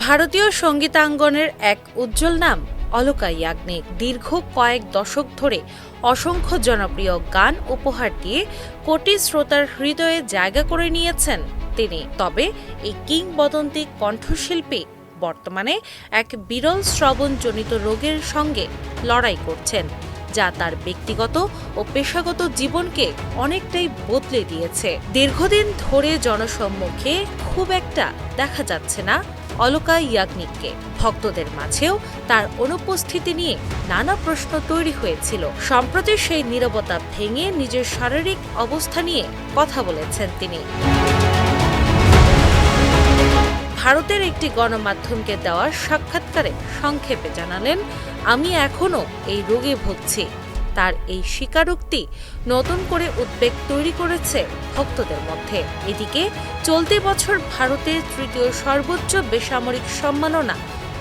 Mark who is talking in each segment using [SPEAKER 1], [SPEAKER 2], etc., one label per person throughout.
[SPEAKER 1] ভারতীয় সঙ্গীতাঙ্গনের এক উজ্জ্বল নাম অলকা ইয়াগনিক। দীর্ঘ কয়েক দশক ধরে অসংখ্য জনপ্রিয় গান উপহার দিয়ে কোটি শ্রোতার হৃদয়ে জায়গা করে নিয়েছেন তিনি। তবে এই কিংবদন্তি কণ্ঠশিল্পী বর্তমানে এক বিরল শ্রবণজনিত রোগের সঙ্গে লড়াই করছেন, যা তার ব্যক্তিগত ও পেশাগত জীবনকে অনেকটাই বদলে দিয়েছে। দীর্ঘদিন ধরে জনসম্মুখে খুব একটা দেখা যাচ্ছে না অলকা ইয়াগনিককে। ভক্তদের মাঝেও তার অনুপস্থিতি নিয়ে নানা প্রশ্ন তৈরি হয়েছিল। সম্প্রতি সেই নীরবতা ভেঙে নিজের শারীরিক অবস্থা নিয়ে কথা বলেছেন তিনি। ভারতের একটি গণমাধ্যমকে দেওয়া সাক্ষাৎকারে সংক্ষেপে জানালেন, আমি এখনও এই রোগে ভুগছি। তার এই স্বীকারোক্তি নতুন করে উদ্বেগ তৈরি করেছে ভক্তদের মধ্যে। এদিকে চলতি বছর ভারতের তৃতীয় সর্বোচ্চ বেসামরিক সম্মাননা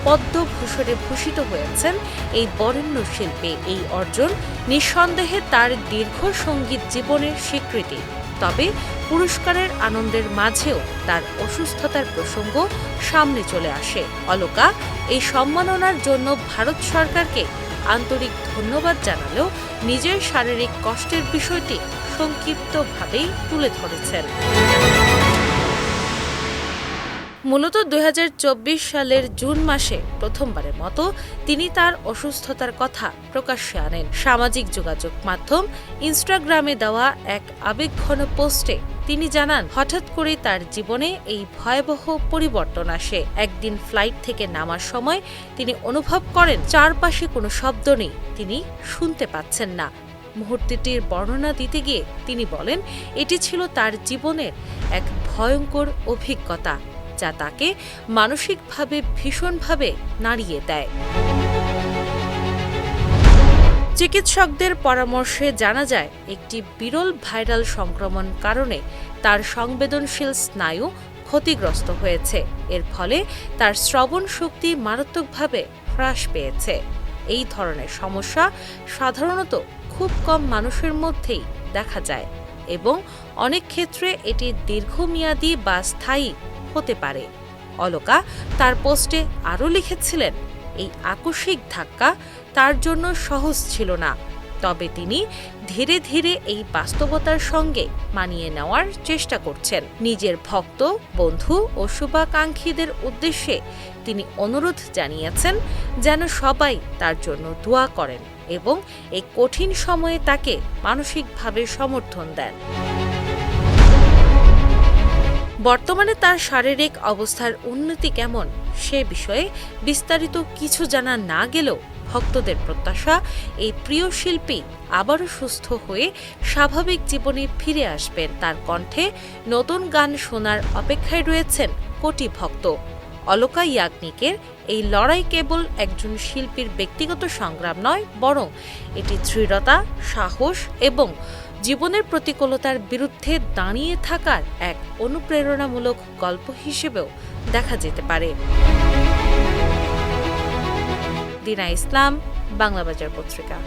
[SPEAKER 1] পদ্মভূষণে ভূষিত হয়েছেন এই বরেণ্য শিল্পী। এই অর্জন নিঃসন্দেহে তার দীর্ঘ সঙ্গীত জীবনের স্বীকৃতি। তবে পুরস্কারের আনন্দের মাঝেও তার অসুস্থতার প্রসঙ্গ সামনে চলে আসে। অলকা এই সম্মাননার জন্য ভারত সরকারকে আন্তরিক ধন্যবাদ জানালেও নিজের শারীরিক কষ্টের বিষয়টি সংক্ষিপ্তভাবেই তুলে ধরেছেন। মূলত ২০২৪ সালের জুন মাসে প্রথমবারের মতো তিনি তার অসুস্থতার কথা প্রকাশ্যে আনেন। সামাজিক যোগাযোগ মাধ্যম ইনস্টাগ্রামে দেওয়া এক আবেগঘন পোস্টে তিনি জানান, হঠাৎ করে তার জীবনে এই ভয়াবহ পরিবর্তন আসে। একদিন ফ্লাইট থেকে নামার সময় তিনি অনুভব করেন চারপাশে কোনো শব্দ নেই, তিনি শুনতে পাচ্ছেন না। মুহূর্তটির বর্ণনা দিতে গিয়ে তিনি বলেন, এটি ছিল তার জীবনের এক ভয়ঙ্কর অভিজ্ঞতা, যা তাকে মানসিকভাবে ভীষণভাবে নাড়িয়ে দেয়। চিকিৎসকদের পরামর্শে জানা যায়, একটি বিরল ভাইরাল সংক্রমণ কারণে তার সংবেদনশীল স্নায়ু ক্ষতিগ্রস্ত হয়েছে। এর ফলে তার শ্রবণ শক্তি মারাত্মকভাবে হ্রাস পেয়েছে। এই ধরনের সমস্যা সাধারণত খুব কম মানুষের মধ্যেই দেখা যায় এবং অনেক ক্ষেত্রে এটি দীর্ঘমেয়াদী বা স্থায়ী হতে পারে। অলকা তার পোস্টে আরও লিখেছিলেন, এই আকস্মিক ধাক্কা তার জন্য সহজ ছিল না, তবে তিনি ধীরে ধীরে এই বাস্তবতার সঙ্গে মানিয়ে নেওয়ার চেষ্টা করছেন। নিজের ভক্ত, বন্ধু ও শুভাকাঙ্ক্ষীদের উদ্দেশ্যে তিনি অনুরোধ জানিয়েছেন যেন সবাই তার জন্য দোয়া করেন এবং এই কঠিন সময়ে তাকে মানসিকভাবে সমর্থন দেন। বর্তমানে তার শারীরিক অবস্থার উন্নতি কেমন সে বিষয়ে বিস্তারিত কিছু জানা না গেলেও ভক্তদের প্রত্যাশা, এই প্রিয় শিল্পী আবারও সুস্থ হয়ে স্বাভাবিক জীবনে ফিরে আসবেন। তার কণ্ঠে নতুন গান শোনার অপেক্ষায় রয়েছেন কোটি ভক্ত। অলকা ইয়াগনিকের এই লড়াই কেবল একজন শিল্পীর ব্যক্তিগত সংগ্রাম নয়, বরং এটি দৃঢ়তা, সাহস এবং জীবনের প্রতিকূলতার বিরুদ্ধে দাঁড়িয়ে থাকার এক অনুপ্রেরণামূলক গল্প হিসেবেও দেখা যেতে পারে। দিনা ইসলাম, বাংলাবাজার পত্রিকা।